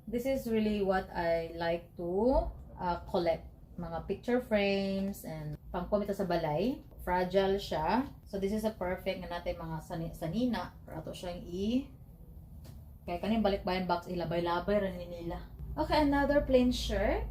This is really what I like to collect. Mga picture frames and pangkomita sa balay. Fragile siya. So this is a perfect nga natin mga sanina. Para ito siyang kaya kanin balikbayan box ilabay-labay rin nila. Okay, another plain shirt.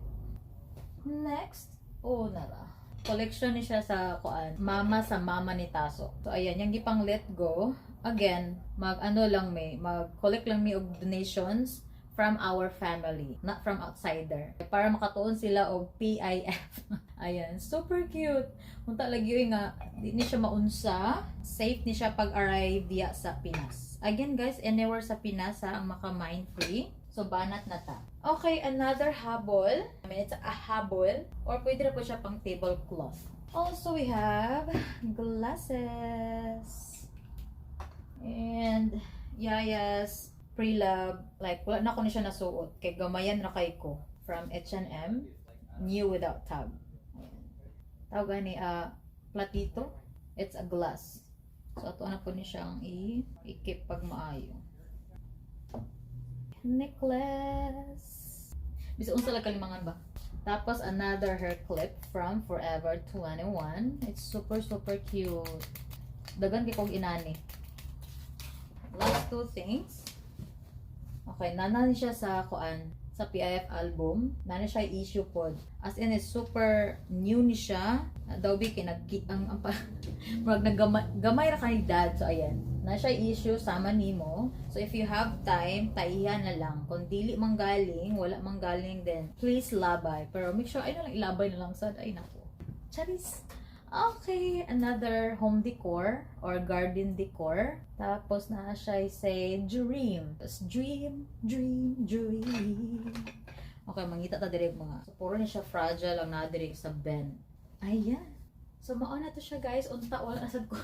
Next. Oh, nara. Collection ni siya sa kuan. Mama sa mama ni Taso. So ayan, yung gipang let go. Again, mag-collect lang mi og donations from our family, not from outsider. Para makatuon sila og PIF. Ayan, super cute. Unta lagi yun nga, di ni siya maunsa. Safe ni siya pag-arrive diya sa Pinas. Again guys, anywhere sa Pinas ang maka-mine free. So, banat na ta. Okay, another habol. I mean, it's a habol. Or pwede na po siya pang tablecloth. Also, we have glasses. And Yaya's pre-love. Like, wala na ko na siya nasuot. Kay gamayan na kay ko. From H&M. New without tag. Tawag ni platito. It's a glass. So, ito na po ni siyang i-keep pag maayo. Necklace. Bisa unsa lang kalimangan ba? Tapos another hair clip from Forever 21. It's super cute. Dagan kay kog inani. Last two things. Okay, nana siya sa kuan sa PIF album. Nana siya issue pod. As in, it's super new ni siya. Daw bi kay gamay ra kay dad. So ayan. Na siya issue sama nimo. So if you have time, taihan na lang. Kung dili manggaling, wala manggaling din, please labay. Pero make sure ay na lang ilabay na lang sad. Ay nako. Charis. Okay, another home decor or garden decor. Tapos na siya say dream. Tapos dream. Okay, mangita ta direct mga. So puro ni siya fragile ang na direct sa bend. Ayan. So mauna to siya guys. Unta wala na sad ko.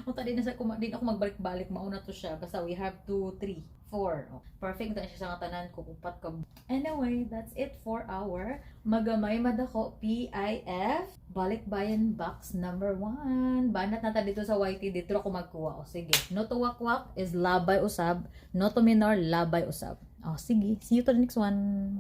Unta din na sa din ako magbalik-balik. Mauna to siya. Basta we have 2, 3, 4. Oh, perfect na siya sa tanan ko. Upat ka. Anyway, that's it for our Magamay Madako PIF Balikbayan Box number 1. Banat na ta dito sa YT. Dito ako magkuha. O sige. No to wakwak is labay usab. No to minor labay usab. O sige. See you to the next one.